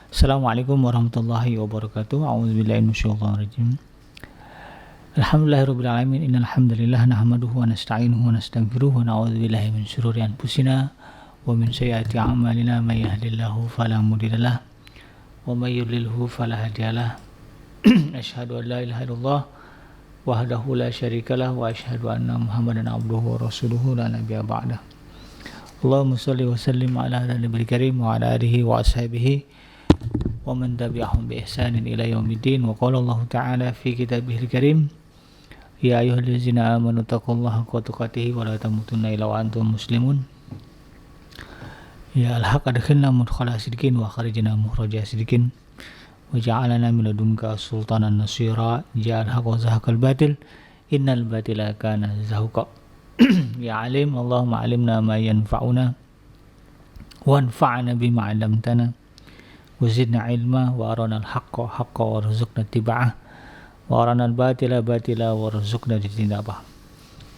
Assalamualaikum warahmatullahi wabarakatuh. A'udzubillahi minasyaitonir rajim. Alhamdulillahirabbil alamin. Innal hamdalillah nahmaduhu wa nasta'inuhu wa nastaghfiruh wa na'udzubillahi min syururi anfusina wa min sayyiati a'malina may yahdihillahu fala mudhillalah wa may yudlilhu fala hadiyalah. Asyhadu an la ilaha illallah wahdahu la syarikalah wa asyhadu anna Muhammadan abduhu wa rasuluhu la nabiyya ba'dah. Allahumma shalli wa sallim ala nabiyil karim wa ala alihi wa ashabihi wa man tabi'ahum bi ihsanin ila yaumiddin. Wa qala Allah ta'ala fi kitabihil karim, ya ayyuhallazina amanu taqullaha haqqa tuqatih wa la tamutunna illa wa antum muslimun. Ya al-haq adkhilna mudkhala sidqin wa akhrijna mukhraja sidqin wa ja'alna min ladunka sultanan nasira. Ya al-haq wa zahaqal batil innal batila kana zahuqa. Ya alim Allahumma alimna ma yanfa'una wa anfa'na bima 'allamtana wa zidna ilma wa arana al-haqqa haqqa warzuqna ittiba'ah wa arana al-batila batila warzuqna ijtinabah.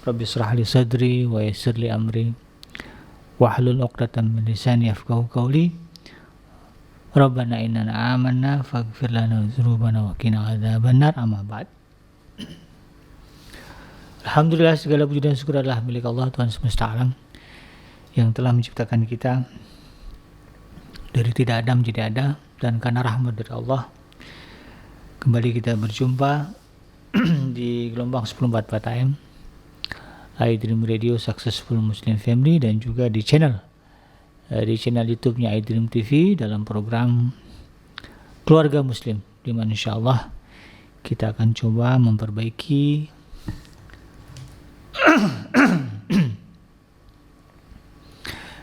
Rabbi shrah li sadri wa yassir li amri wahlul 'uqdatam min lisani yafqahu qawli. Rabbana innana amanna faghfir lana dzunubana wa qina adzabannar. Amma ba'd. Alhamdulillah, segala puji dan syukur adalah milik Allah, Tuhan semesta alam, yang telah menciptakan kita dari tidak ada menjadi ada, dan karena rahmat dari Allah kembali kita berjumpa di gelombang 1044 AM iDream Radio Successful Muslim Family, dan juga di channel YouTube-nya iDream TV dalam program Keluarga Muslim, di mana insyaallah kita akan coba memperbaiki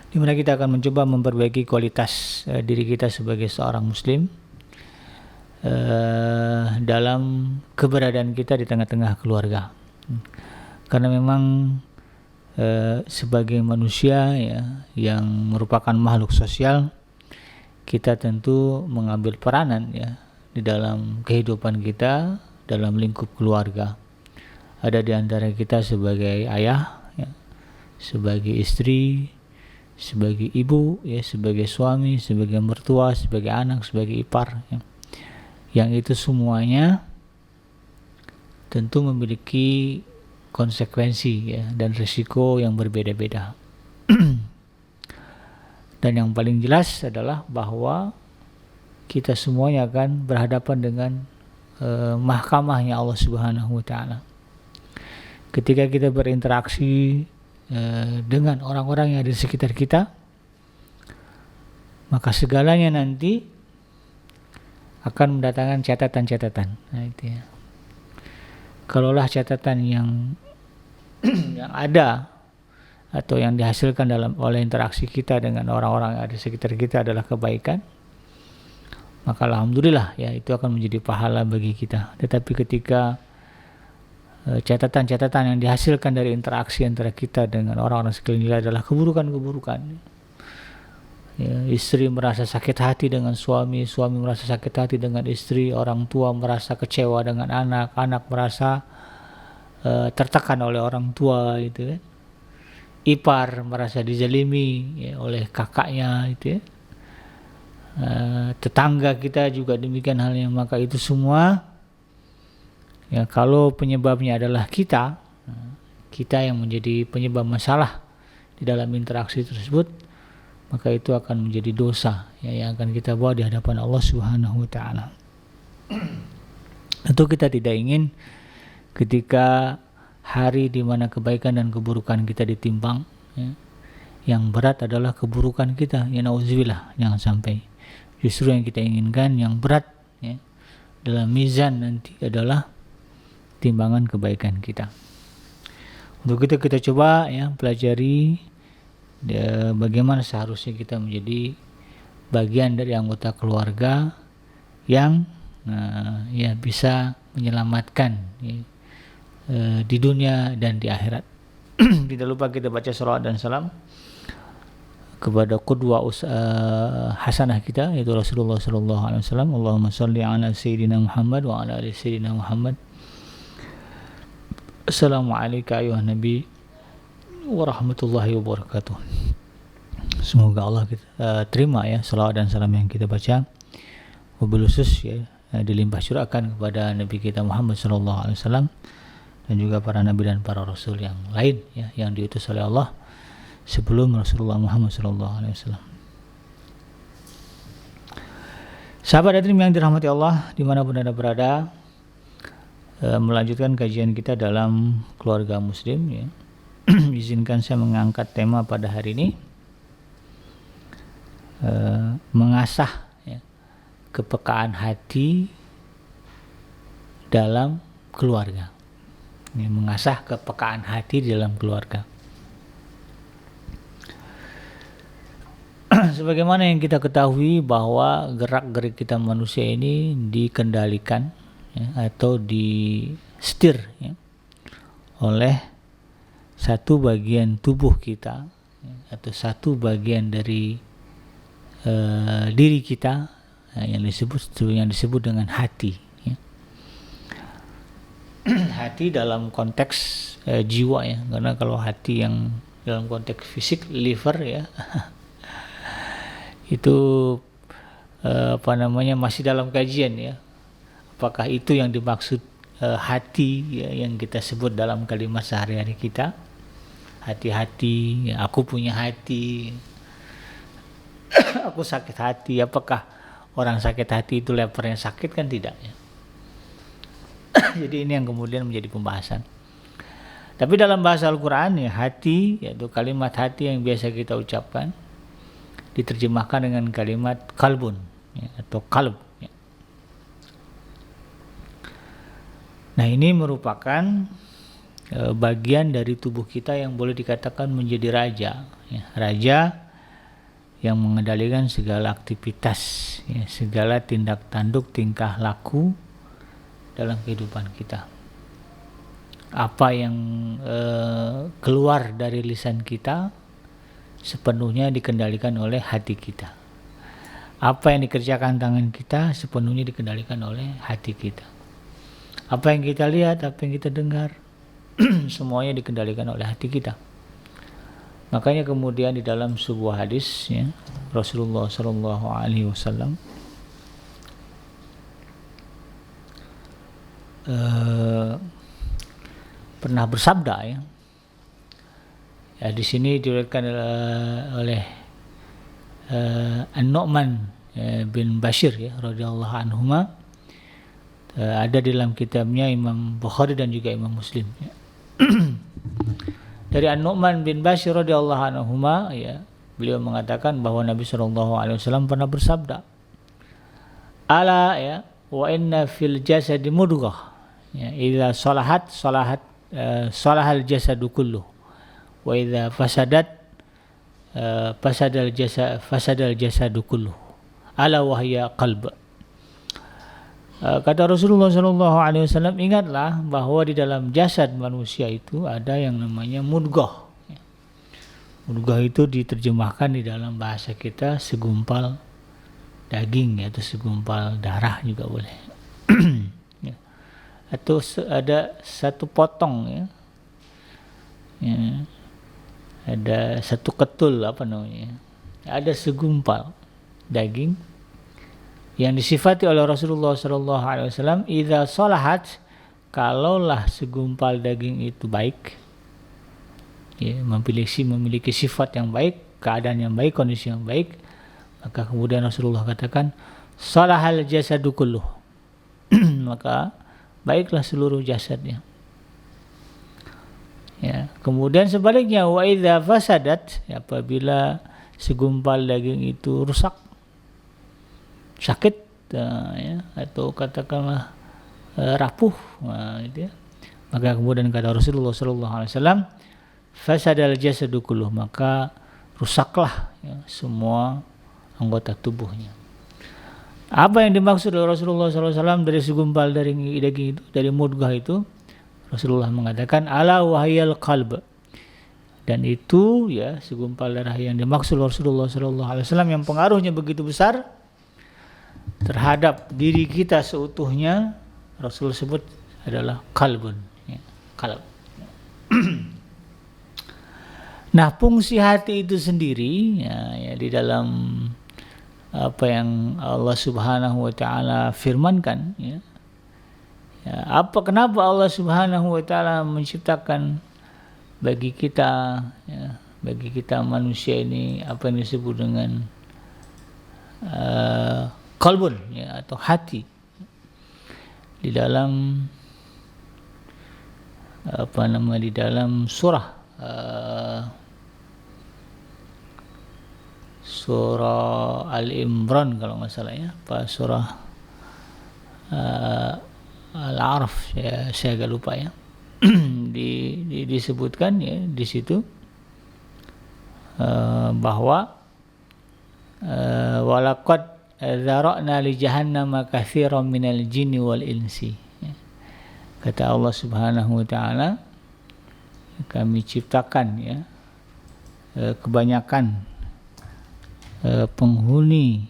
di mana kita akan mencoba memperbaiki kualitas diri kita sebagai seorang muslim dalam keberadaan kita di tengah-tengah keluarga. Karena memang sebagai manusia ya, yang merupakan makhluk sosial, kita tentu mengambil peranan ya di dalam kehidupan kita dalam lingkup keluarga. Ada di antara kita sebagai ayah ya, sebagai istri, sebagai ibu ya, sebagai suami, sebagai mertua, sebagai anak, sebagai ipar ya. Yang itu semuanya tentu memiliki konsekuensi ya, dan risiko yang berbeda-beda. Dan yang paling jelas adalah bahwa kita semuanya akan berhadapan dengan mahkamahnya Allah Subhanahu wa taala. Ketika kita berinteraksi dengan orang-orang yang ada di sekitar kita, maka segalanya nanti akan mendatangkan catatan-catatan. Nah, itu ya. Kalaulah catatan yang ada atau yang dihasilkan oleh interaksi kita dengan orang-orang yang ada di sekitar kita adalah kebaikan, maka alhamdulillah ya, itu akan menjadi pahala bagi kita. Tetapi ketika catatan-catatan yang dihasilkan dari interaksi antara kita dengan orang-orang sekeliling adalah keburukan-keburukan ya, istri merasa sakit hati dengan suami, suami merasa sakit hati dengan istri, orang tua merasa kecewa dengan anak, anak merasa tertekan oleh orang tua gitu ya, ipar merasa dizalimi ya, oleh kakaknya gitu ya, tetangga kita juga demikian halnya. Maka itu semua ya, kalau penyebabnya adalah kita yang menjadi penyebab masalah di dalam interaksi tersebut, maka itu akan menjadi dosa ya, yang akan kita bawa di hadapan Allah Subhanahu wa taala. Tentu kita tidak ingin ketika hari di mana kebaikan dan keburukan kita ditimbang ya, yang berat adalah keburukan kita ya, nauzubillah, jangan sampai. Justru yang kita inginkan yang berat ya, dalam mizan nanti adalah timbangan kebaikan kita. Untuk itu kita coba ya pelajari ya, bagaimana seharusnya kita menjadi bagian dari anggota keluarga yang ya bisa menyelamatkan ya, di dunia dan di akhirat. Tidak lupa kita baca salawat dan salam kepada qudwa hasanah kita, yaitu Rasulullah sallallahu alaihi wasallam. Allahumma shalli ala sayyidina Muhammad wa ala ali sayyidina Muhammad. Assalamualaikum ayuhan nabi warahmatullahi wabarakatuh. Semoga Allah kita terima ya salawat dan salam yang kita baca mobil khusus ya dilimpah curahkan kepada Nabi kita Muhammad SAW dan juga para nabi dan para rasul yang lain ya yang diutus oleh Allah sebelum Rasulullah Muhammad SAW. Sahabat hadirin yang dirahmati Allah dimanapun Anda berada, melanjutkan kajian kita dalam keluarga muslim ya. Izinkan saya mengangkat tema pada hari ini, mengasah ya, kepekaan hati dalam keluarga ya, mengasah kepekaan hati di dalam keluarga. Sebagaimana yang kita ketahui bahwa gerak-gerik kita manusia ini dikendalikan ya, atau disetir ya, oleh satu bagian tubuh kita ya, atau satu bagian dari diri kita yang disebut dengan hati ya. Hati dalam konteks jiwa ya, karena kalau hati yang dalam konteks fisik liver ya itu masih dalam kajian ya, apakah itu yang dimaksud hati ya, yang kita sebut dalam kalimat sehari-hari kita, hati-hati ya, aku punya hati, aku sakit hati. Apakah orang sakit hati itu levelnya sakit? Kan tidak ya. Jadi ini yang kemudian menjadi pembahasan. Tapi dalam bahasa Al-Quran ya, hati yaitu kalimat hati yang biasa kita ucapkan diterjemahkan dengan kalimat kalbun ya, atau kalb ya. Nah ini merupakan bagian dari tubuh kita yang boleh dikatakan menjadi raja ya. Raja yang mengendalikan segala aktivitas ya, segala tindak tanduk tingkah laku dalam kehidupan kita. Apa yang keluar dari lisan kita sepenuhnya dikendalikan oleh hati kita. Apa yang dikerjakan tangan kita sepenuhnya dikendalikan oleh hati kita. Apa yang kita lihat, apa yang kita dengar semuanya dikendalikan oleh hati kita. Makanya kemudian di dalam sebuah hadis ya, Rasulullah SAW pernah bersabda ya. Ya, di sini diriwayatkan oleh An-Nu'man bin Bashir ya radhiyallahu anhuma, ada di dalam kitabnya Imam Bukhari dan juga Imam Muslim ya. Dari An-Nu'man bin Bashir radhiyallahu anhuma ya, beliau mengatakan bahwa Nabi SAW pernah bersabda, ala ya wa inna fil jasadi mudghah ya, idza salahal jasadu kulluh wa idza fasadal jasadu kulluh ala wahya qalb. Kata Rasulullah SAW, ingatlah bahwa di dalam jasad manusia itu ada yang namanya mudghah. Mudghah itu diterjemahkan di dalam bahasa kita segumpal daging atau segumpal darah juga boleh. Ya. Atau ada satu potong ya. Ya. Ada satu ketul ada segumpal daging yang disifati oleh Rasulullah SAW, idza salahat, kalaulah segumpal daging itu baik ya, memiliki sifat yang baik, keadaan yang baik, kondisi yang baik, maka kemudian Rasulullah katakan salahal jasadu kulluh maka baiklah seluruh jasadnya. Ya, kemudian sebaliknya wa idza fasadat, apabila segumpal daging itu rusak, sakit ya, atau katakanlah rapuh gitu ya, maka kemudian kata Rasulullah SAW, fasadal jasadu kulluh, maka rusaklah ya, semua anggota tubuhnya. Apa yang dimaksud oleh Rasulullah SAW dari segumpal daging itu, dari mudghah itu? Rasulullah mengatakan ala wahyal qalb, dan itu ya segumpal darah yang dimaksud Rasulullah SAW yang pengaruhnya begitu besar terhadap diri kita seutuhnya, Rasul sebut adalah qalbun ya, qalb. Nah, fungsi hati itu sendiri ya di dalam apa yang Allah Subhanahu wa taala firmankan, ya. Kenapa Allah Subhanahu wa taala menciptakan bagi kita, ya, bagi kita manusia ini apa yang disebut dengan qalbun, ya, atau hati. Di dalam di dalam surah Al-Imran kalau nggak salah, ya, surah Al-A'raf, saya agak lupa, ya. Disebutkan, ya, di situ bahwa walaqad dzara'na li jahannama katsiran minal jinni wal insi. Kata Allah Subhanahu wa taala, kami ciptakan, ya, kebanyakan penghuni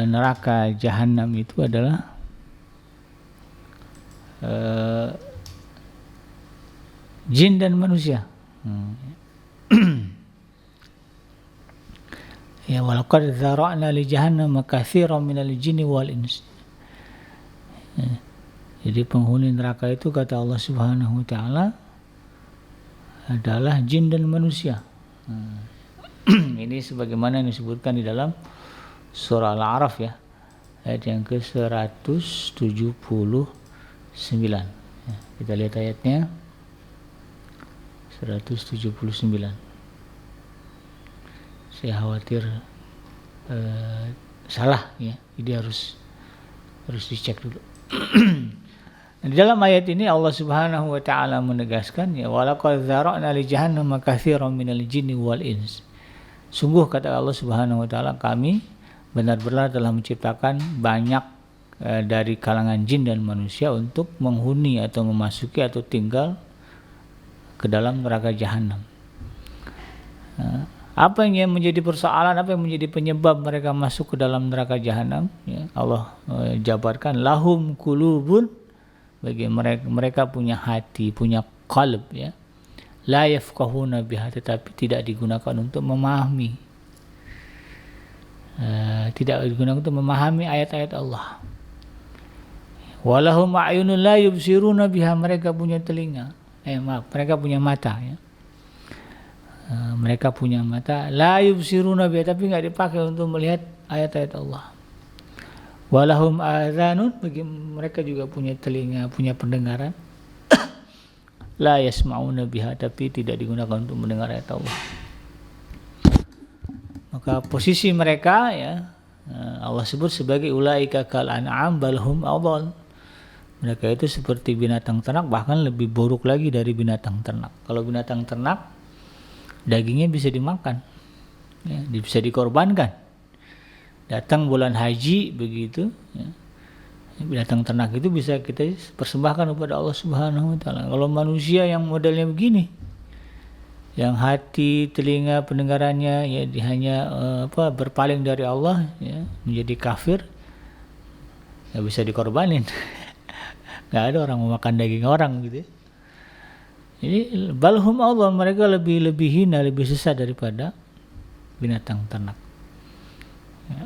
neraka jahanam itu adalah jin dan manusia. Ya, walaqad dzara'na li jahannama katsiran minal jinni wal insi. Jadi penghuni neraka itu kata Allah Subhanahu wa taala adalah jin dan manusia. Ini sebagaimana yang disebutkan di dalam surah Al-A'raf, ya, ayat yang ke-179. Ya, kita lihat ayatnya 179. Saya khawatir salah, ya, jadi harus dicek dulu. Di dalam ayat ini Allah Subhanahu wa taala menegaskan, ya, walaqad dzara'na li jahannama katsiran minal jinni wal ins. Sungguh kata Allah Subhanahu wa taala, kami benar-benar telah menciptakan banyak dari kalangan jin dan manusia untuk menghuni atau memasuki atau tinggal ke dalam neraka jahanam. Apa yang menjadi persoalan, apa yang menjadi penyebab mereka masuk ke dalam neraka jahanam, ya, Allah jabarkan lahum qulubun, bagi mereka punya hati, punya qalb, ya, la yafqahuna biha, tetapi tidak digunakan untuk memahami, tidak digunakan untuk memahami ayat-ayat Allah. Walahum a'yunun la yubsiruna biha, mereka punya telinga, mereka punya mata, ya. Mereka punya mata, la yubsiruna biha, tapi enggak dipakai untuk melihat ayat-ayat Allah. Walahum adzanun, bagi mereka juga punya telinga, punya pendengaran, la yasma'una biha, tapi tidak digunakan untuk mendengar ayat Allah. Maka posisi mereka, ya, Allah sebut sebagai ulaika kal an'am bal hum adall. Mereka itu seperti binatang ternak, bahkan lebih buruk lagi dari binatang ternak. Kalau binatang ternak dagingnya bisa dimakan, ya, bisa dikorbankan. Datang bulan haji begitu, ya, binatang ternak itu bisa kita persembahkan kepada Allah Subhanahu wa taala. Kalau manusia yang modelnya begini, yang hati, telinga, pendengarannya, ya, hanya berpaling dari Allah, ya, menjadi kafir, nggak bisa dikorbanin. Nggak ada orang memakan daging orang gitu, ya. Jadi balhum Allah, mereka lebih hina, lebih sesat daripada binatang ternak. Ya.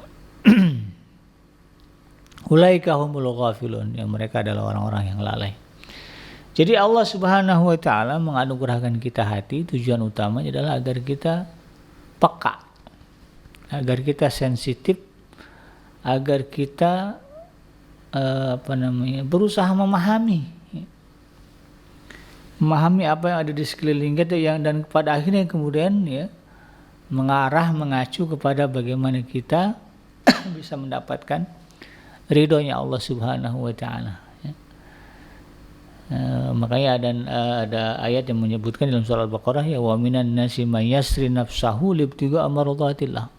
Ulaika humul ghafilun, yang mereka adalah orang-orang yang lalai. Jadi Allah Subhanahu wa taala menganugerahkan kita hati, tujuan utamanya adalah agar kita peka, agar kita sensitif, agar kita berusaha memahami apa yang ada di sekeliling kita, yang dan pada akhirnya kemudian, ya, mengacu kepada bagaimana kita bisa mendapatkan ridhonya Allah Subhanahu wa taala, ya. Makanya ada ayat yang menyebutkan dalam surah Al-Baqarah, ya, wa minan nasi may yasri nafsahu libtiga amradatillah.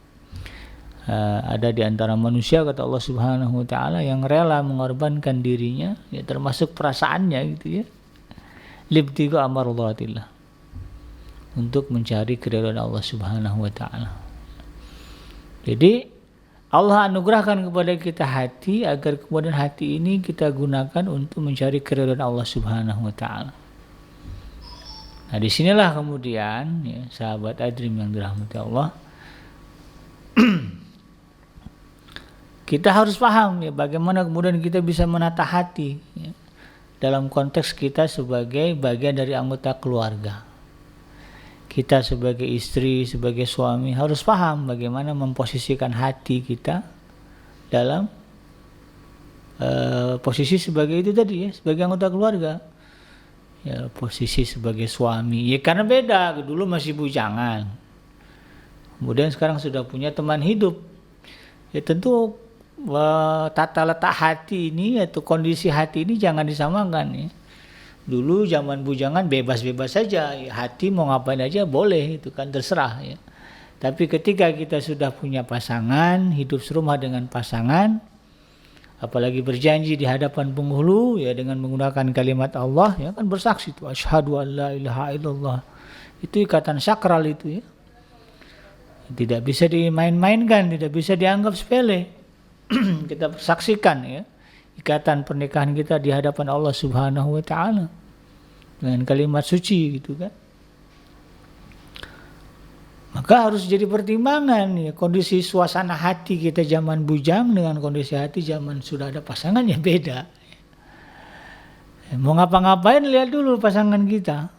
Ada di antara manusia, kata Allah Subhanahu wa taala, yang rela mengorbankan dirinya, ya, termasuk perasaannya gitu, ya, libtiga amradatillah, untuk mencari keridhaan Allah Subhanahu wa taala. Jadi Allah anugerahkan kepada kita hati, agar kemudian hati ini kita gunakan untuk mencari keridhaan Allah Subhanahu wa taala. Nah, disinilah kemudian, ya, sahabat Adrim yang dirahmati Allah, kita harus paham ya bagaimana kemudian kita bisa menata hati ya, dalam konteks kita sebagai bagian dari anggota keluarga. Kita sebagai istri, sebagai suami harus paham bagaimana memposisikan hati kita dalam posisi sebagai itu tadi ya, sebagai anggota keluarga. Ya, posisi sebagai suami. Ya karena beda, dulu masih bujangan. Kemudian sekarang sudah punya teman hidup. Ya tentu tata letak hati ini atau kondisi hati ini jangan disamakan ya. Dulu zaman bujangan bebas-bebas saja, ya, hati mau ngapain aja boleh, itu kan terserah ya. Tapi ketika kita sudah punya pasangan, hidup serumah dengan pasangan, apalagi berjanji di hadapan penghulu ya dengan menggunakan kalimat Allah ya kan bersaksi itu asyhadu an la ilaha illallah. Itu ikatan sakral itu ya. Tidak bisa dimain-mainkan, tidak bisa dianggap sepele. Kita saksikan ya ikatan pernikahan kita di hadapan Allah Subhanahu wa taala dengan kalimat suci gitu kan. Maka harus jadi pertimbangan ya kondisi suasana hati kita zaman bujang dengan kondisi hati zaman sudah ada pasangan ya beda. Mau ngapa-ngapain lihat dulu pasangan kita.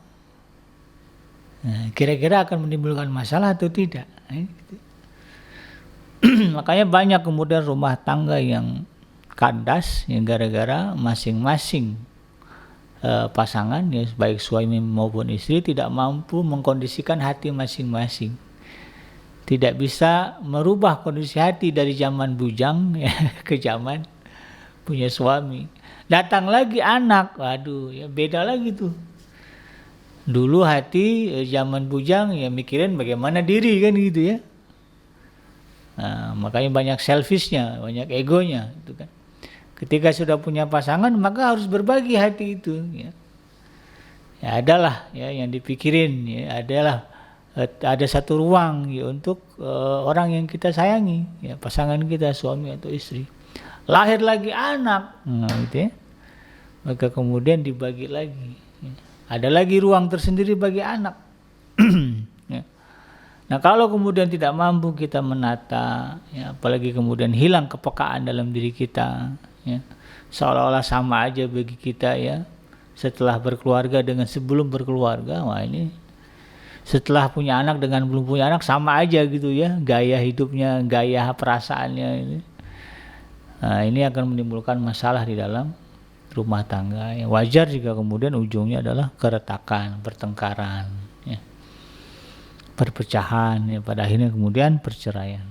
Nah, kira-kira akan menimbulkan masalah atau tidak. Gitu. Makanya banyak kemudian rumah tangga yang kandas ya gara-gara masing-masing pasangan ya baik suami maupun istri tidak mampu mengkondisikan hati masing-masing. Tidak bisa merubah kondisi hati dari zaman bujang ya, ke zaman punya suami. Datang lagi anak, waduh ya beda lagi tuh. Dulu hati zaman bujang ya mikirin bagaimana diri kan gitu ya. Nah, makanya banyak selfishnya, banyak egonya itu kan. Ketika sudah punya pasangan maka harus berbagi hati itu ya. Ya adalah ya yang dipikirin ya adalah ada satu ruang ya untuk orang yang kita sayangi ya pasangan kita suami atau istri. Lahir lagi anak gitu ya. Maka kemudian dibagi lagi ya. Ada lagi ruang tersendiri bagi anak. Ya. Nah kalau kemudian tidak mampu kita menata ya, apalagi kemudian hilang kepekaan dalam diri kita ya, seolah-olah sama aja bagi kita ya setelah berkeluarga dengan sebelum berkeluarga. Wah ini setelah punya anak dengan belum punya anak sama aja gitu ya gaya hidupnya, gaya perasaannya ini. Nah ini akan menimbulkan masalah di dalam rumah tangga ya. Wajar jika kemudian ujungnya adalah keretakan, pertengkaran ya. Perpecahan ya pada akhirnya kemudian perceraian.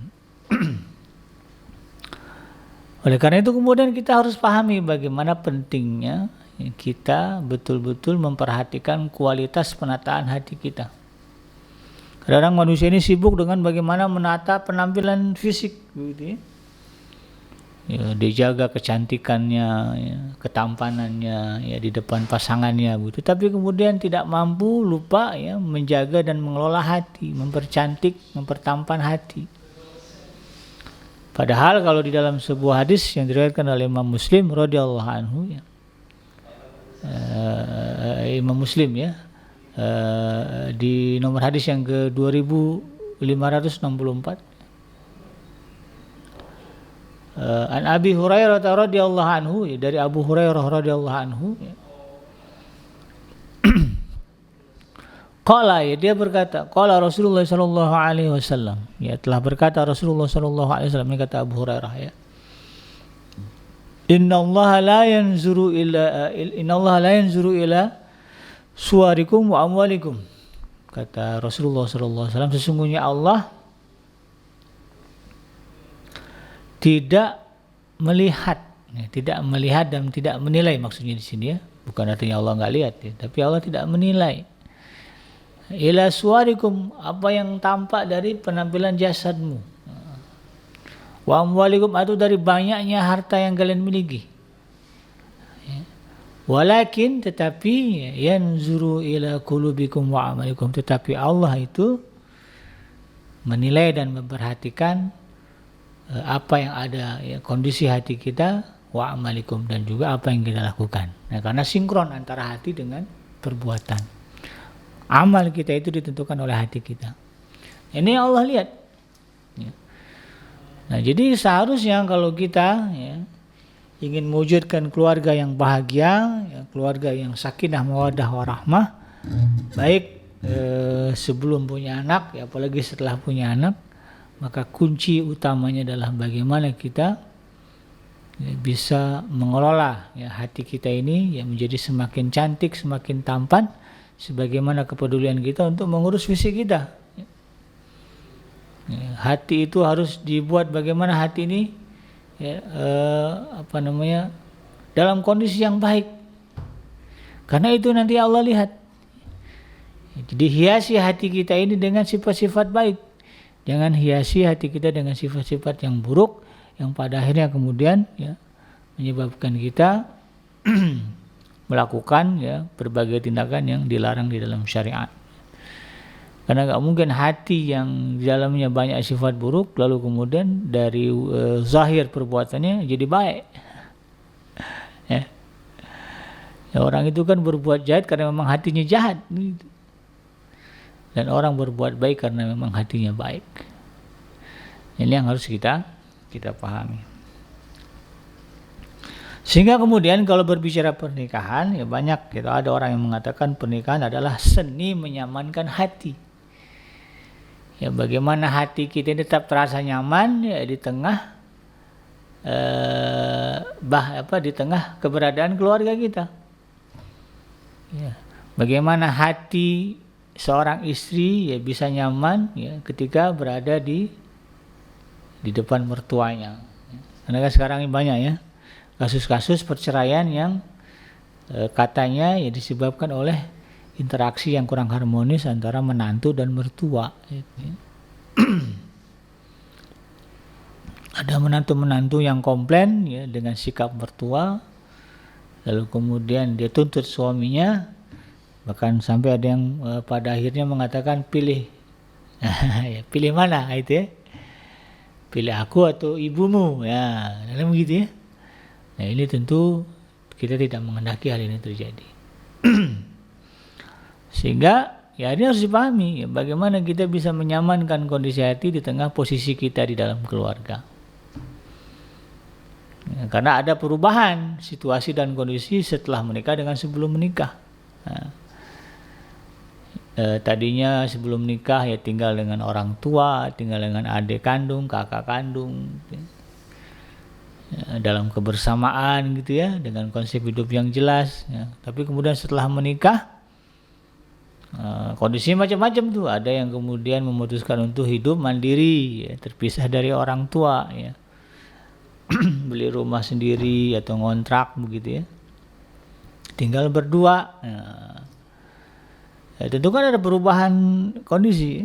Oleh karena itu kemudian kita harus pahami bagaimana pentingnya kita betul-betul memperhatikan kualitas penataan hati kita. Kadang-kadang manusia ini sibuk dengan bagaimana menata penampilan fisik gitu ya. Ya, dijaga kecantikannya, ya, ketampanannya ya di depan pasangannya gitu. Tapi kemudian tidak mampu, lupa ya menjaga dan mengelola hati, mempercantik, mempertampan hati. Padahal kalau di dalam sebuah hadis yang diriwayatkan oleh Imam Muslim radhiyallahu anhu ya. Imam Muslim ya. Di nomor hadis yang ke 2564 an Abi Hurairah radhiyallahu anhu ya, dari Abu Hurairah radhiyallahu anhu ya. Qala ya dia berkata qala Rasulullah sallallahu alaihi wasallam ya telah berkata Rasulullah sallallahu alaihi wasallam ini kata Abu Hurairah ya. Innallaha la yanzuru ila suwarikum wa amwalikum. Kata Rasulullah sallallahu alaihi wasallam sesungguhnya Allah tidak melihat dan tidak menilai maksudnya di sini ya. Bukan artinya Allah enggak lihat ya, tapi Allah tidak menilai. Ila suwarikum apa yang tampak dari penampilan jasadmu. Wa amwalikum itu dari banyaknya harta yang kalian miliki. Walakin tetapi yanzuru ila qulubikum wa amalikum, tetapi Allah itu menilai dan memperhatikan apa yang ada ya, kondisi hati kita wa amalikum dan juga apa yang kita lakukan. Nah, karena sinkron antara hati dengan perbuatan. Amal kita itu ditentukan oleh hati kita. Ini Allah lihat. Ya. Nah, jadi seharusnya kalau kita ya, ingin mewujudkan keluarga yang bahagia, ya, keluarga yang sakinah mawaddah warahmah, baik sebelum punya anak, ya, apalagi setelah punya anak, maka kunci utamanya adalah bagaimana kita ya, bisa mengelola ya, hati kita ini ya, menjadi semakin cantik, semakin tampan, sebagaimana kepedulian kita untuk mengurus fisik kita. Ya, hati itu harus dibuat bagaimana hati ini ya, dalam kondisi yang baik, karena itu nanti Allah lihat. Jadi hiasi hati kita ini dengan sifat-sifat baik, jangan hiasi hati kita dengan sifat-sifat yang buruk, yang pada akhirnya kemudian ya, menyebabkan kita melakukan ya, berbagai tindakan yang dilarang di dalam syariat. Karena nggak mungkin hati yang di dalamnya banyak sifat buruk lalu kemudian dari zahir perbuatannya jadi baik. Ya. Ya, orang itu kan berbuat jahat karena memang hatinya jahat. Dan orang berbuat baik karena memang hatinya baik. Ini yang harus kita pahami. Sehingga kemudian kalau berbicara pernikahan, ya banyak gitu, ada orang yang mengatakan pernikahan adalah seni menyamankan hati. Ya, bagaimana hati kita tetap terasa nyaman ya, di tengah di tengah keberadaan keluarga kita. Ya, bagaimana hati seorang istri ya bisa nyaman ya ketika berada di depan mertuanya. Karena kan sekarang ini banyak ya kasus-kasus perceraian yang katanya ya disebabkan oleh interaksi yang kurang harmonis antara menantu dan mertua. Ada menantu-menantu yang komplain ya dengan sikap mertua, lalu kemudian dia tuntut suaminya, bahkan sampai ada yang pada akhirnya mengatakan pilih ya, pilih mana itu ya, pilih aku atau ibumu ya, dalam begitu ya. Nah, ini tentu kita tidak menghendaki hal ini terjadi. Sehingga ya ini harus dipahami ya, bagaimana kita bisa menyamankan kondisi hati di tengah posisi kita di dalam keluarga. Ya, karena ada perubahan situasi dan kondisi setelah menikah dengan sebelum menikah. Nah, tadinya sebelum nikah ya tinggal dengan orang tua, tinggal dengan adik kandung, kakak kandung, ya, dalam kebersamaan gitu ya, dengan konsep hidup yang jelas ya. Tapi kemudian setelah menikah kondisi macam-macam tuh, ada yang kemudian memutuskan untuk hidup mandiri ya, terpisah dari orang tua ya, beli rumah sendiri atau ngontrak begitu ya, tinggal berdua ya. Ya, tentu kan ada perubahan kondisi.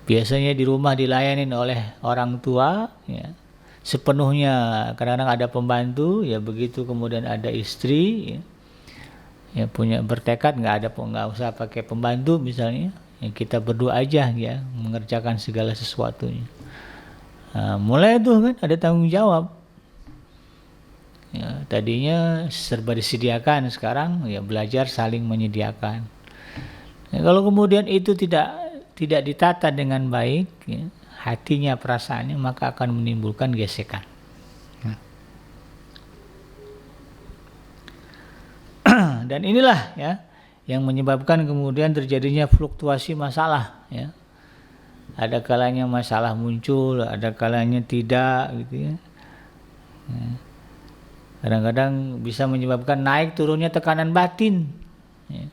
Biasanya di rumah dilayani oleh orang tua, ya, sepenuhnya. Kadang-kadang ada pembantu, ya begitu kemudian ada istri, ya punya bertekad nggak usah pakai pembantu misalnya, ya kita berdua aja ya mengerjakan segala sesuatunya. Mulai itu kan ada tanggung jawab. Ya, tadinya serba disediakan, sekarang ya belajar saling menyediakan. Ya, kalau kemudian itu tidak ditata dengan baik, ya, hatinya, perasaannya, maka akan menimbulkan gesekan. Ya. Dan inilah ya yang menyebabkan kemudian terjadinya fluktuasi masalah. Ya. Ada kalanya masalah muncul, ada kalanya tidak, gitu ya. Ya. Kadang-kadang bisa menyebabkan naik turunnya tekanan batin. Ya.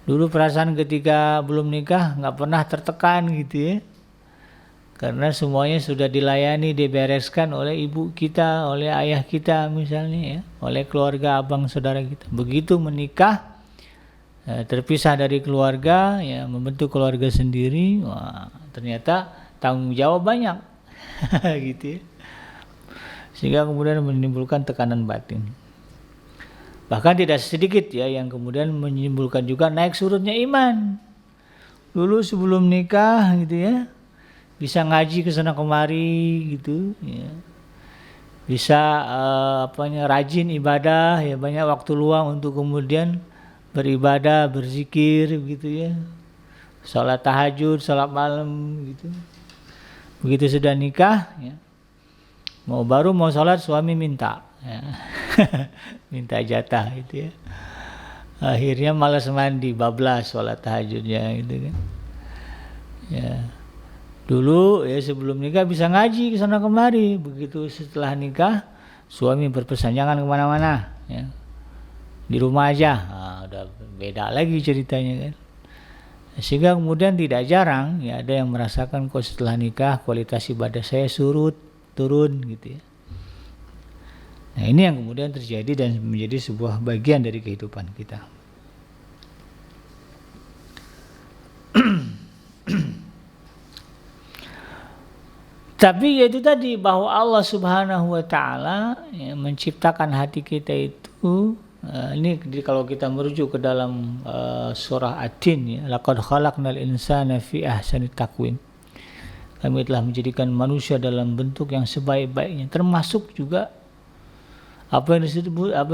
Dulu perasaan ketika belum nikah nggak pernah tertekan gitu ya, karena semuanya sudah dilayani, dibereskan oleh ibu kita, oleh ayah kita misalnya ya, oleh keluarga abang saudara kita. Begitu menikah, terpisah dari keluarga, ya membentuk keluarga sendiri, wah, ternyata tanggung jawab banyak, gitu ya. Sehingga kemudian menimbulkan tekanan batin. Bahkan tidak sedikit ya yang kemudian menimbulkan juga naik surutnya iman. Dulu sebelum nikah gitu ya, bisa ngaji ke sana kemari gitu ya. Bisa rajin ibadah ya, banyak waktu luang untuk kemudian beribadah, berzikir gitu ya. Salat tahajud, salat malam gitu. Begitu sudah nikah, ya, mau sholat suami minta, ya. Minta jatah itu ya. Akhirnya malas mandi, bablas sholat tahajudnya gitu kan. Ya. Dulu ya sebelum nikah bisa ngaji ke sana kemari, begitu setelah nikah suami berpesan jangan kemana-mana, ya. Di rumah aja. Nah, udah beda lagi ceritanya kan. Sehingga kemudian tidak jarang ya ada yang merasakan kok setelah nikah kualitas ibadah saya turun gitu ya. Nah, ini yang kemudian terjadi dan menjadi sebuah bagian dari kehidupan kita. Tapi yaitu tadi bahwa Allah Subhanahu wa taala ya, menciptakan hati kita itu ini kalau kita merujuk ke dalam surah At-Tin ya, laqad khalaqnal insana fi ahsani taqwim. Kami telah menjadikan manusia dalam bentuk yang sebaik-baiknya, termasuk juga apa yang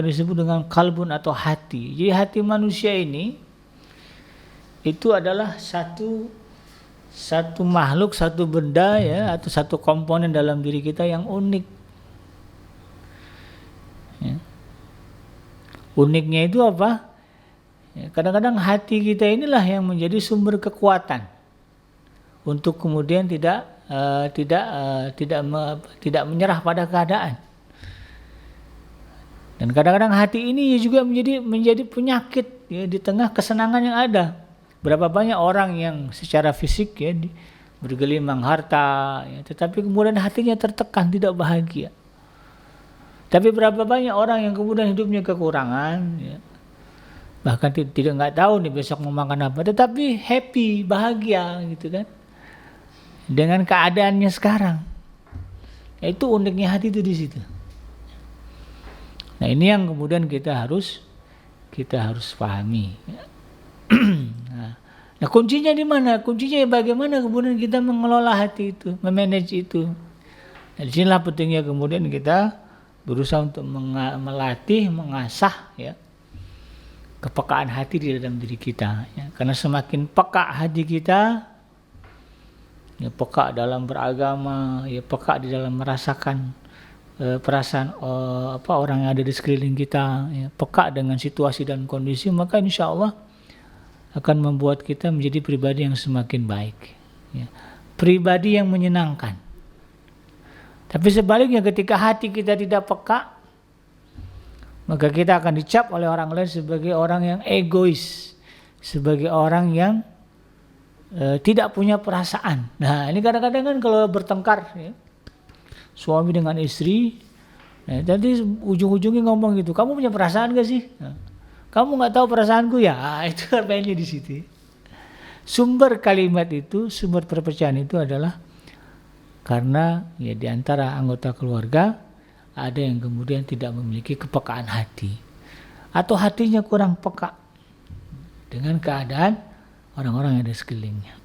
disebut dengan kalbun atau hati. Jadi hati manusia ini itu adalah satu makhluk, satu benda ya, atau satu komponen dalam diri kita yang unik. Ya. Uniknya itu apa? Ya, kadang-kadang hati kita inilah yang menjadi sumber kekuatan untuk kemudian tidak menyerah pada keadaan. Dan kadang-kadang hati ini juga menjadi penyakit ya, di tengah kesenangan yang ada. Berapa banyak orang yang secara fisik ya bergelimang harta, ya, tetapi kemudian hatinya tertekan, tidak bahagia. Tapi berapa banyak orang yang kemudian hidupnya kekurangan, ya, bahkan nggak tahu nih besok mau makan apa, tetapi happy, bahagia gitu kan, dengan keadaannya sekarang. Ya, itu uniknya hati itu di situ. Nah ini yang kemudian kita harus pahami. Nah kuncinya di mana? Kuncinya bagaimana kemudian kita mengelola hati itu, memanage itu. Nah, disinilah pentingnya kemudian kita berusaha untuk melatih, mengasah ya kepekaan hati di dalam diri kita. Ya. Karena semakin peka hati kita, ya, peka dalam beragama, ya, peka di dalam merasakan perasaan orang yang ada di sekeliling kita, ya, peka dengan situasi dan kondisi, maka insya Allah akan membuat kita menjadi pribadi yang semakin baik, ya. Pribadi yang menyenangkan. Tapi sebaliknya ketika hati kita tidak peka, maka kita akan dicap oleh orang lain sebagai orang yang egois, sebagai orang yang tidak punya perasaan. Nah ini kadang-kadang kan kalau bertengkar ya, suami dengan istri, tadi ujung-ujungnya ngomong gitu, kamu punya perasaan gak sih? Nah, kamu nggak tahu perasaanku ya? Itu kan mainnya di situ. Sumber kalimat itu, sumber perpecahan itu adalah karena ya di antara anggota keluarga ada yang kemudian tidak memiliki kepekaan hati, atau hatinya kurang peka dengan keadaan orang-orang yang ada sekelilingnya.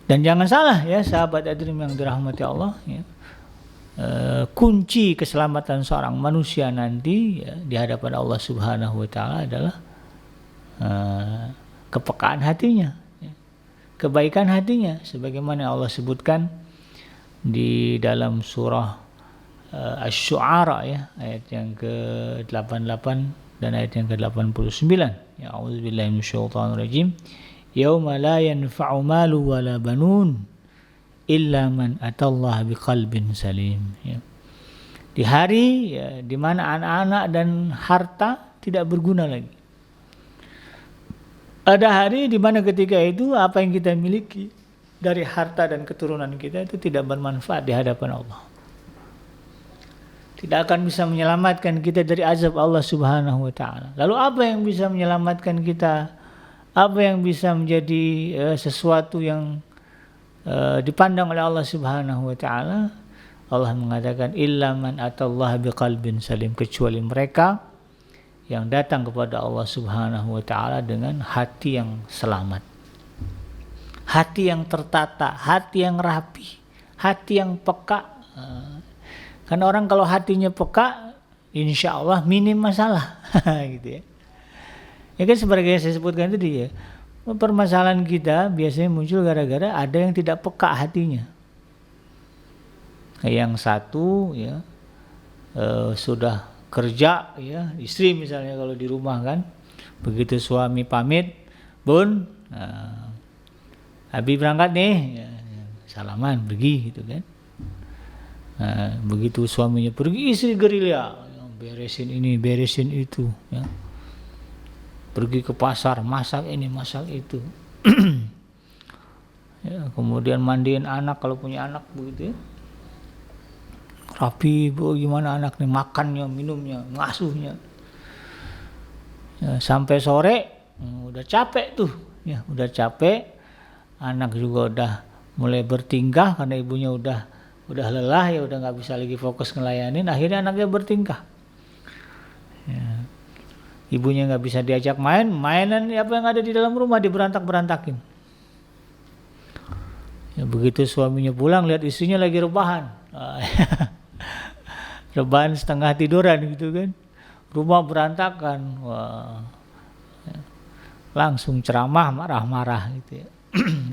Dan jangan salah ya sahabat Adrim yang dirahmati Allah ya, kunci keselamatan seorang manusia nanti ya, di hadapan Allah Subhanahu wa taala adalah kepekaan hatinya, ya, kebaikan hatinya, sebagaimana Allah sebutkan di dalam surah Asy-Syu'ara ya, ayat yang ke-88 dan ayat yang ke-89. Ya a'udzubillahi minasyaitonirrajim. Yauma la yanfa'u malu wala banun illa man atallaha biqalbin salim. Ya. Di hari ya, di mana anak-anak dan harta tidak berguna lagi. Ada hari di mana ketika itu apa yang kita miliki dari harta dan keturunan kita itu tidak bermanfaat di hadapan Allah. Tidak akan bisa menyelamatkan kita dari azab Allah Subhanahu wa taala. Lalu apa yang bisa menyelamatkan kita? Apa yang bisa menjadi sesuatu yang dipandang oleh Allah Subhanahu wa taala? Allah mengatakan illa man atallaha biqalbin salim, kecuali mereka yang datang kepada Allah Subhanahu wa taala dengan hati yang selamat. Hati yang tertata, hati yang rapi, hati yang peka. Karena orang kalau hatinya peka, insya Allah minim masalah, gitu ya. Ya kan seperti yang saya sebutkan tadi ya, permasalahan kita biasanya muncul gara-gara ada yang tidak peka hatinya. Yang satu ya sudah kerja ya, istri misalnya kalau di rumah kan, begitu suami pamit, Bun, Abi berangkat nih, ya, salaman pergi gitu kan. Begitu suaminya pergi, istri gerilya, beresin ini beresin itu ya. Pergi ke pasar, masak ini masak itu. Ya, kemudian mandiin anak kalau punya anak begitu ya. Rapi, gimana anak nih, makannya, minumnya, ngasuhnya. Ya, sampai sore udah capek tuh, ya udah capek, anak juga udah mulai bertingkah karena ibunya udah lelah ya, udah nggak bisa lagi fokus ngelayanin, akhirnya anaknya bertingkah. Ya. Ibunya nggak bisa diajak mainan apa yang ada di dalam rumah diberantak-berantakin. Ya, begitu suaminya pulang lihat istrinya lagi rebahan. Rebahan setengah tiduran gitu kan, rumah berantakan, wah, langsung ceramah marah-marah gitu ya.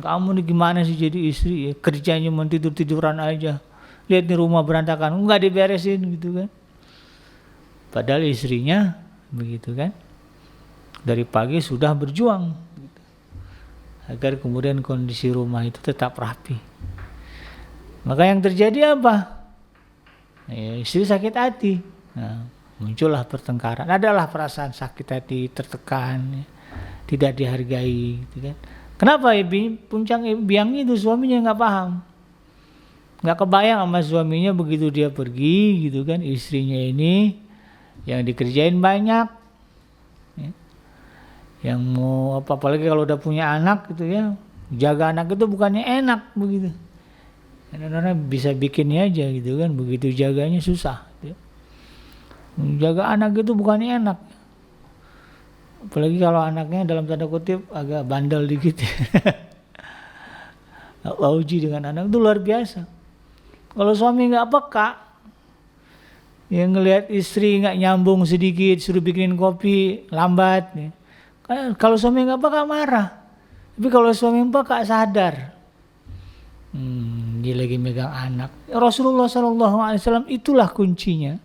Kamu nih gimana sih jadi istri ya, kerjanya mau tidur-tiduran aja, lihat nih rumah berantakan, nggak diberesin gitu kan. Padahal istrinya begitu kan, dari pagi sudah berjuang gitu, agar kemudian kondisi rumah itu tetap rapi. Maka yang terjadi apa? Ya, istri sakit hati, nah, muncullah pertengkaran, adalah perasaan sakit hati, tertekan, ya, tidak dihargai, gitu kan. Kenapa puncak biang itu suaminya nggak paham, nggak kebayang sama suaminya begitu dia pergi, gitu kan, istrinya ini yang dikerjain banyak, ya, yang mau apalagi kalau udah punya anak, gitu ya, jaga anak itu bukannya enak begitu. Karena bisa bikinnya aja gitu kan, begitu jaganya susah gitu. Jaga anak itu bukannya enak, apalagi kalau anaknya dalam tanda kutip agak bandel dikit. Uji dengan anak itu luar biasa. Kalau suami nggak peka, yang ngelihat istri nggak nyambung sedikit, suruh bikinin kopi lambat, ya. Kalau suami nggak peka marah, tapi kalau suami peka sadar. Dia lagi megang anak. Rasulullah SAW itulah kuncinya,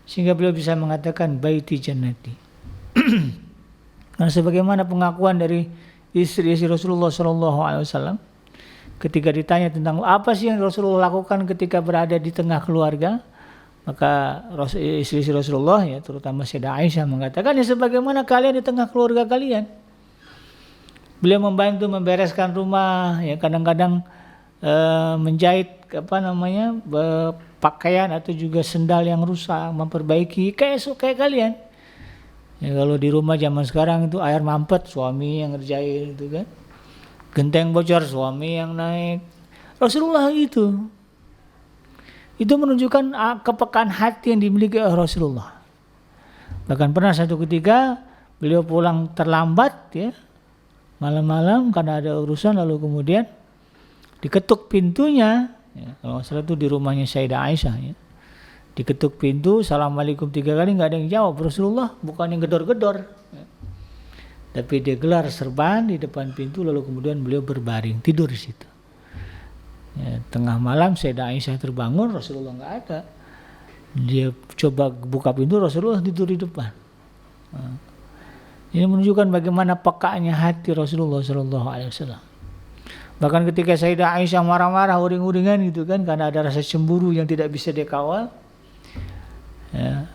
sehingga beliau bisa mengatakan baiti jannati. Karena sebagaimana pengakuan dari istri-istri Rasulullah SAW, ketika ditanya tentang apa sih yang Rasulullah lakukan ketika berada di tengah keluarga, maka istri-istri Rasulullah ya, terutama Sayyidah Aisyah mengatakan, ya sebagaimana kalian di tengah keluarga kalian. Beliau membantu membereskan rumah, ya kadang-kadang menjahit pakaian atau juga sendal yang rusak, memperbaiki kayak kalian. Ya kalau di rumah zaman sekarang itu air mampet suami yang ngerjain itu kan, genteng bocor suami yang naik. Rasulullah itu menunjukkan kepekaan hati yang dimiliki oleh Rasulullah. Bahkan pernah satu ketika beliau pulang terlambat ya, malam-malam karena ada urusan, lalu kemudian diketuk pintunya, ya, kalau nggak salah itu di rumahnya Sayyidah Aisyah ya. Diketuk pintu, assalamualaikum 3 kali nggak ada yang jawab. Rasulullah bukan yang gedor-gedor, ya, tapi dia gelar serban di depan pintu, lalu kemudian beliau berbaring tidur di situ. Ya, tengah malam Sayyidah Aisyah terbangun, Rasulullah nggak ada. Dia coba buka pintu, Rasulullah tidur di depan. Nah, ini menunjukkan bagaimana pekanya hati Rasulullah SAW. Bahkan ketika Sayyidah Aisyah marah-marah, uring-uringan gitu kan, karena ada rasa cemburu yang tidak bisa dia kawal, ya,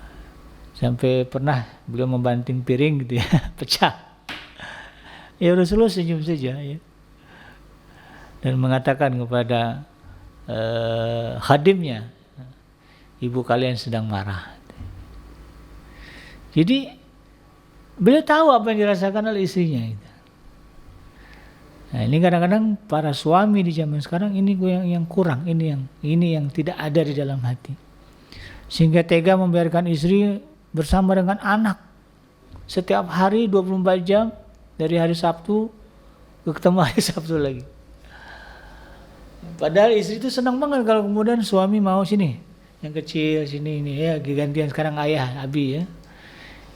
sampai pernah beliau membanting piring gitu ya, pecah. Ya Rasulullah senyum saja ya, dan mengatakan kepada khadimnya, ibu kalian sedang marah. Jadi beliau tahu apa yang dirasakan oleh istrinya itu. Nah, ini kadang-kadang para suami di zaman sekarang ini yang kurang, ini yang tidak ada di dalam hati, sehingga tega membiarkan istri bersama dengan anak setiap hari 24 jam, dari hari Sabtu ketemu hari Sabtu lagi. Padahal istri itu senang banget kalau kemudian suami mau sini, yang kecil sini ini ya, gantian sekarang ayah Abi ya,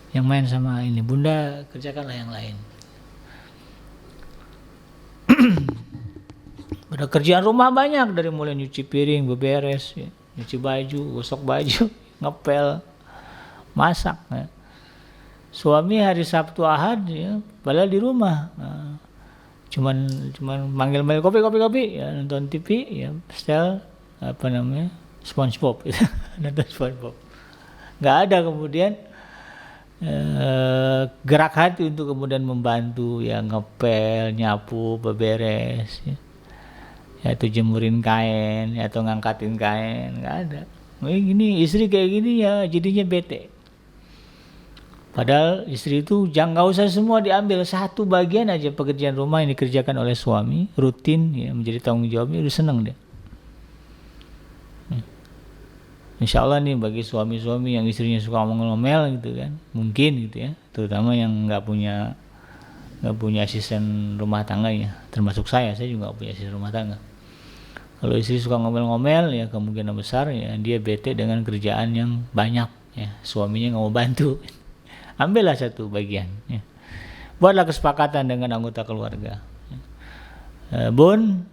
yang main sama ini, bunda kerjakanlah yang lain. Pada kerjaan rumah banyak, dari mulai nyuci piring, beberes, ya, nyuci baju, gosok baju, ngepel, masak. Ya. Suami hari Sabtu Ahad ya, padahal di rumah. Nah, cuman manggil kopi ya, nonton TV ya, setel apa namanya? SpongeBob gitu. Nonton SpongeBob. Nggak ada kemudian gerak hati untuk kemudian membantu ya, ngepel, nyapu, beberes ya. Atau jemurin kain atau ngangkatin kain, nggak ada. Gini istri kayak gini ya jadinya bete. Padahal istri itu jangan, nggak usah semua diambil, satu bagian aja pekerjaan rumah yang dikerjakan oleh suami rutin ya, menjadi tanggung jawabnya, udah seneng deh. Insya Allah nih bagi suami-suami yang istrinya suka ngomel gitu kan, mungkin gitu ya, terutama yang nggak punya asisten rumah tangga ya, termasuk saya juga nggak punya asisten rumah tangga. Kalau istri suka ngomel-ngomel ya kemungkinan besar ya dia bete dengan kerjaan yang banyak ya, suaminya nggak mau bantu. Ambillah satu bagian ya. Buatlah kesepakatan dengan anggota keluarga. Bun,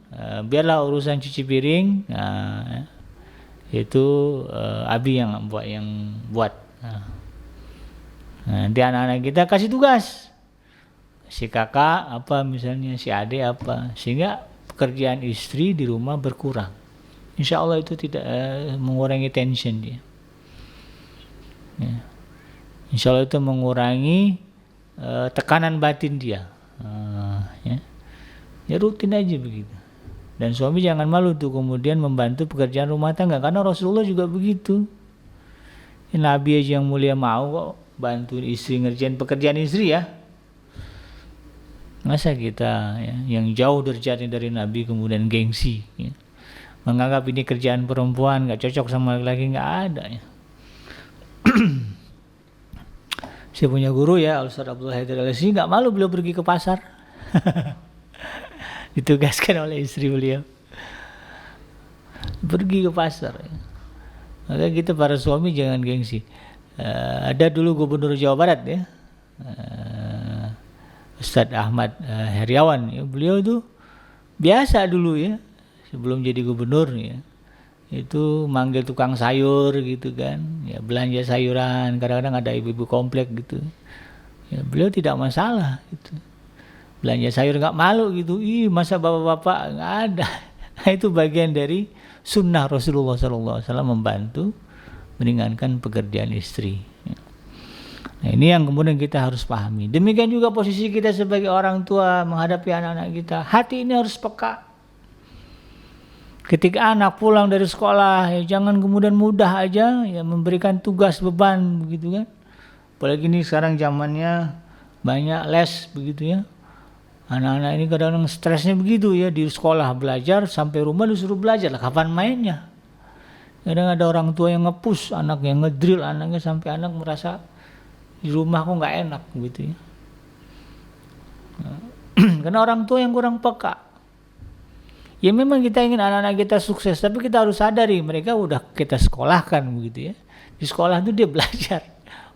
biarlah urusan cuci piring itu Abi yang buat. Nanti anak-anak kita kasih tugas. Si kakak apa misalnya, si adik apa, sehingga pekerjaan istri di rumah berkurang. Insya Allah itu tidak mengurangi tension dia. Ya. Insya Allah itu mengurangi tekanan batin dia. Ya rutin aja begitu. Dan suami jangan malu tuh kemudian membantu pekerjaan rumah tangga, karena Rasulullah juga begitu. Nabi aja yang mulia mau kok bantu istri ngerjain pekerjaan istri ya. Masa kita ya, yang jauh dari Nabi kemudian gengsi ya, menganggap ini kerjaan perempuan, nggak cocok sama laki-laki, nggak ada ya. Saya punya guru ya, Al-Ustaz Abdul Haidar Al-Asri, nggak malu beliau pergi ke pasar. Ditugaskan oleh istri beliau pergi ke pasar ya. Maka kita para suami jangan gengsi. Ada dulu Gubernur Jawa Barat ya, Ustadz Ahmad Heriawan ya, beliau itu biasa dulu ya sebelum jadi gubernur ya, itu manggil tukang sayur gitu kan ya, belanja sayuran, kadang-kadang ada ibu-ibu komplek gitu ya, beliau tidak masalah gitu, belanja sayur nggak malu gitu, masa bapak-bapak, nggak ada. Itu bagian dari sunnah Rasulullah SAW membantu meringankan pekerjaan istri. Nah ini yang kemudian kita harus pahami. Demikian juga posisi kita sebagai orang tua menghadapi anak-anak kita. Hati ini harus peka. Ketika anak pulang dari sekolah, ya jangan kemudian mudah aja ya memberikan tugas beban begitu kan. Apalagi ini sekarang zamannya banyak les begitu ya. Anak-anak ini kadang-kadang stresnya begitu ya, di sekolah belajar sampai rumah disuruh belajar lah, kapan mainnya. Kadang ada orang tua yang nge-push anaknya, ngedrill anaknya sampai anak merasa di rumah kok nggak enak gitu ya. Karena orang tua yang kurang peka. Ya memang kita ingin anak-anak kita sukses, tapi kita harus sadari mereka udah kita sekolahkan begitu ya. Di sekolah itu dia belajar,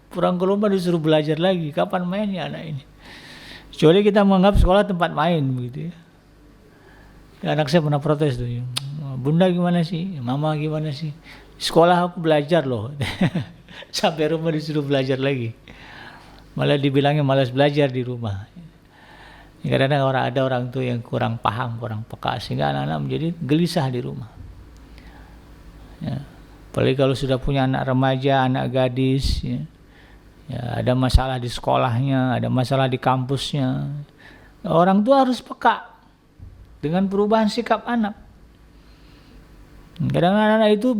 pulang ke rumah disuruh belajar lagi, kapan mainnya anak ini. Kecuali kita menganggap sekolah tempat main begitu ya. Anak saya pernah protes tuh, bunda gimana sih, mama gimana sih, sekolah aku belajar loh. Sampai rumah disuruh belajar lagi, malah dibilangnya malas belajar di rumah. Kadang-kadang ada orang tua yang kurang paham, kurang peka, sehingga anak-anak menjadi gelisah di rumah ya. Apalagi kalau sudah punya anak remaja, anak gadis ya. Ya, ada masalah di sekolahnya, ada masalah di kampusnya. Orang tua harus peka dengan perubahan sikap anak. Kadang-kadang anak itu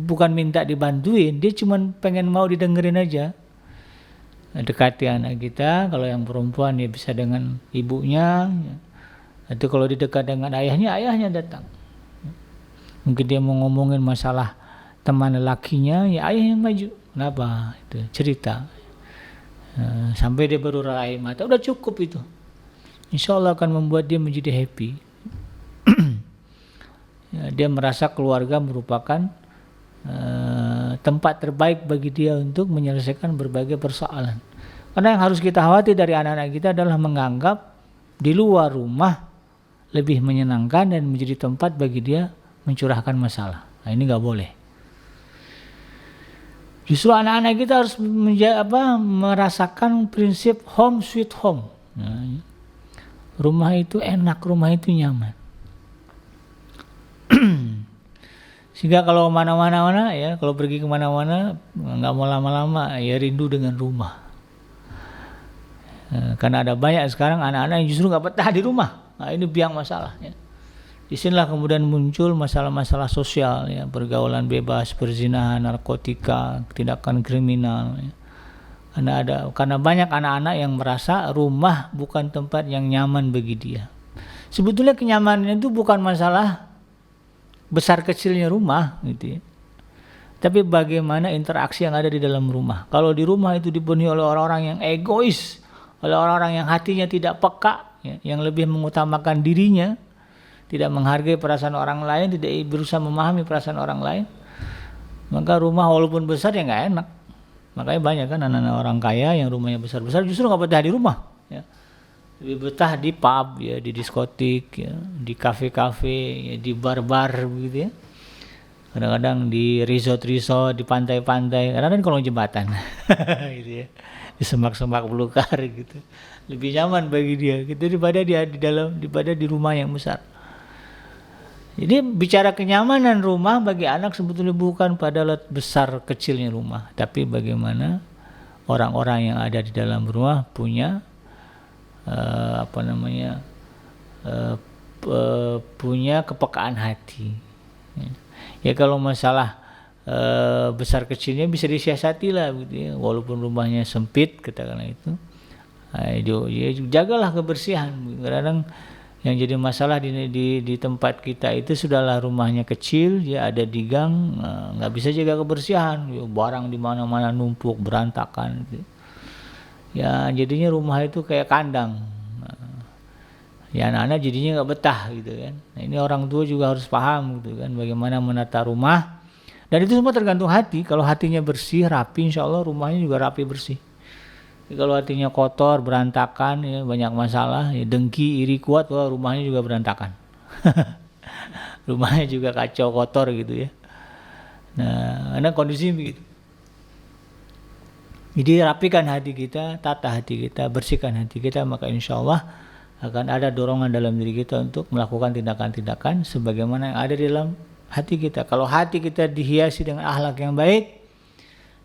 bukan minta dibantuin, dia cuma pengen mau didengerin aja. Dekati anak kita, kalau yang perempuan ya bisa dengan ibunya, ya. Atau kalau didekat dengan ayahnya datang. Mungkin dia mau ngomongin masalah teman lelakinya, ya ayah yang maju. Kenapa? Itu cerita. Sampai dia baru raih mata, udah cukup itu. Insya Allah akan membuat dia menjadi happy. Ya, dia merasa keluarga merupakan tempat terbaik bagi dia untuk menyelesaikan berbagai persoalan. Karena yang harus kita khawatir dari anak-anak kita adalah menganggap di luar rumah lebih menyenangkan dan menjadi tempat bagi dia mencurahkan masalah. Nah, ini nggak boleh. Justru anak-anak kita harus merasakan prinsip home sweet home. Nah, rumah itu enak, rumah itu nyaman. Sehingga kalau kemana-mana ya, kalau pergi kemana-mana nggak mau lama-lama ya rindu dengan rumah. Karena ada banyak sekarang anak-anak yang justru nggak betah di rumah. Nah, ini biang masalahnya. Disinilah kemudian muncul masalah-masalah sosial ya, pergaulan bebas, perzinahan, narkotika, tindakan kriminal. Ya. Karena banyak anak-anak yang merasa rumah bukan tempat yang nyaman bagi dia. Sebetulnya kenyamanan itu bukan masalah besar kecilnya rumah gitu ya. Tapi bagaimana interaksi yang ada di dalam rumah. Kalau di rumah itu dipenuhi oleh orang-orang yang egois, oleh orang-orang yang hatinya tidak peka, ya, yang lebih mengutamakan dirinya, tidak menghargai perasaan orang lain, tidak berusaha memahami perasaan orang lain, maka rumah walaupun besar ya nggak enak. Makanya banyak kan anak-anak orang kaya yang rumahnya besar-besar justru nggak betah di rumah. Ya. Lebih betah di pub, ya, di diskotik, ya, di kafe-kafe, ya, di bar-bar begitu ya. Kadang-kadang di resort-resort, di pantai-pantai, kadang-kadang di kolong jembatan, gitu ya, di semak-semak belukar gitu. Lebih nyaman bagi dia, gitu daripada daripada di rumah yang besar. Jadi bicara kenyamanan rumah bagi anak sebetulnya bukan pada besar kecilnya rumah, tapi bagaimana orang-orang yang ada di dalam rumah punya punya kepekaan hati. Ya kalau masalah besar kecilnya bisa disiasati lah gitu ya, walaupun rumahnya sempit katakanlah itu. Ya, jagalah kebersihan. Kadang yang jadi masalah di tempat kita itu sudahlah rumahnya kecil, ya ada di gang, nggak bisa jaga kebersihan, ya, barang di mana-mana numpuk berantakan gitu. Ya jadinya rumah itu kayak kandang. Ya anak-anak jadinya nggak betah gitu kan. Nah, ini orang tua juga harus paham gitu kan, bagaimana menata rumah. Dan itu semua tergantung hati. Kalau hatinya bersih, rapi, insya Allah rumahnya juga rapi bersih. Jadi kalau hatinya kotor, berantakan, ya banyak masalah, ya dengki, iri kuat, wah rumahnya juga berantakan. Rumahnya juga kacau, kotor gitu ya. Nah, karena kondisi begitu. Jadi rapikan hati kita, tata hati kita, bersihkan hati kita, maka insya Allah akan ada dorongan dalam diri kita untuk melakukan tindakan-tindakan sebagaimana yang ada di dalam hati kita. Kalau hati kita dihiasi dengan akhlak yang baik,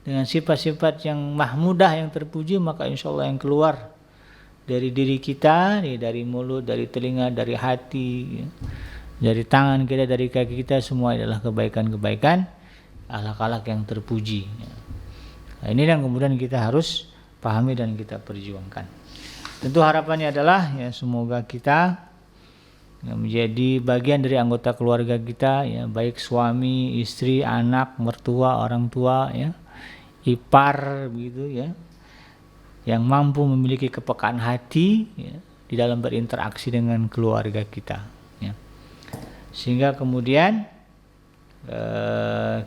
dengan sifat-sifat yang mahmudah, yang terpuji, maka insya Allah yang keluar dari diri kita, dari mulut, dari telinga, dari hati, dari tangan kita, dari kaki kita, semua adalah kebaikan-kebaikan, akhlak-akhlak yang terpuji. Nah, ini yang kemudian kita harus pahami dan kita perjuangkan. Tentu harapannya adalah ya semoga kita menjadi bagian dari anggota keluarga kita, ya baik suami, istri, anak, mertua, orang tua, ya ipar begitu ya, yang mampu memiliki kepekaan hati ya, di dalam berinteraksi dengan keluarga kita, ya. Sehingga kemudian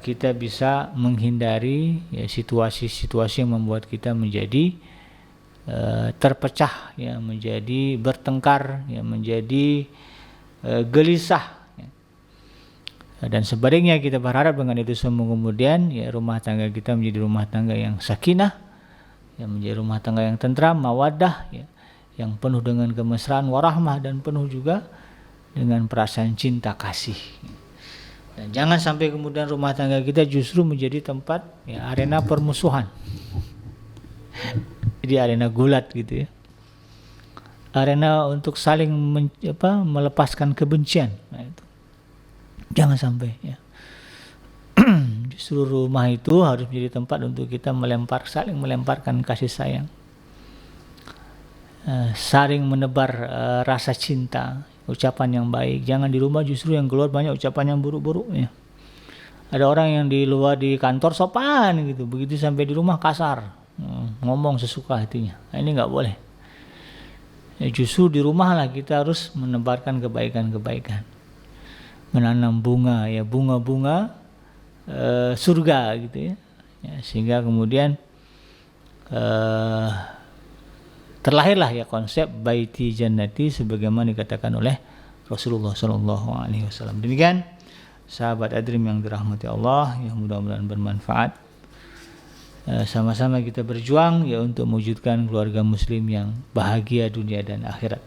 kita bisa menghindari ya, situasi-situasi yang membuat kita menjadi terpecah, ya, menjadi bertengkar, ya, menjadi gelisah. Dan sebaliknya kita berharap dengan itu semua kemudian ya rumah tangga kita menjadi rumah tangga yang sakinah, yang menjadi rumah tangga yang tentram, mawaddah, ya, yang penuh dengan kemesraan, warahmah, dan penuh juga dengan perasaan cinta kasih. Dan jangan sampai kemudian rumah tangga kita justru menjadi tempat ya, arena permusuhan. Jadi arena gulat gitu ya. Arena untuk saling melepaskan kebencian. Nah, itu. Jangan sampai ya. Justru rumah itu harus menjadi tempat untuk kita saling melemparkan kasih sayang, saling menebar rasa cinta, ucapan yang baik. Jangan di rumah justru yang keluar banyak ucapan yang buruk-buruk ya. Ada orang yang di luar di kantor sopan gitu, begitu sampai di rumah kasar, ngomong sesuka hatinya. Nah, ini nggak boleh. Ya, justru di rumah lah kita harus menebarkan kebaikan-kebaikan, menanam bunga ya, bunga-bunga surga gitu ya. Ya, sehingga kemudian terlahirlah ya konsep baiti jannati sebagaimana dikatakan oleh Rasulullah sallallahu alaihi wasallam. Demikian sahabat Adrim yang dirahmati Allah, yang mudah-mudahan bermanfaat. Sama-sama kita berjuang ya untuk mewujudkan keluarga muslim yang bahagia dunia dan akhirat.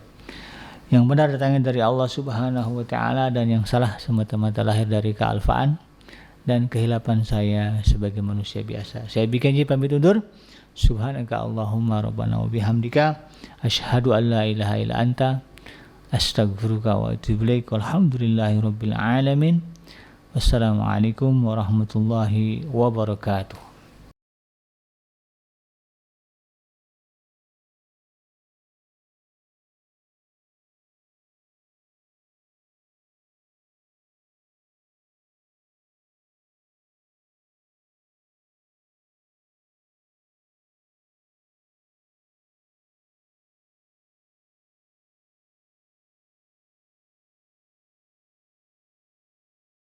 Yang benar datangnya dari Allah Subhanahu wa taala, dan yang salah semata-mata lahir dari kealfaan dan kehilapan saya sebagai manusia biasa. Saya bikin pamit undur. Subhanaka Allahumma rabbana wa bihamdika asyhadu an la ilaha illa anta astaghfiruka wa atubu ilaik. Walhamdulillahirabbil alamin. Wassalamualaikum warahmatullahi wabarakatuh.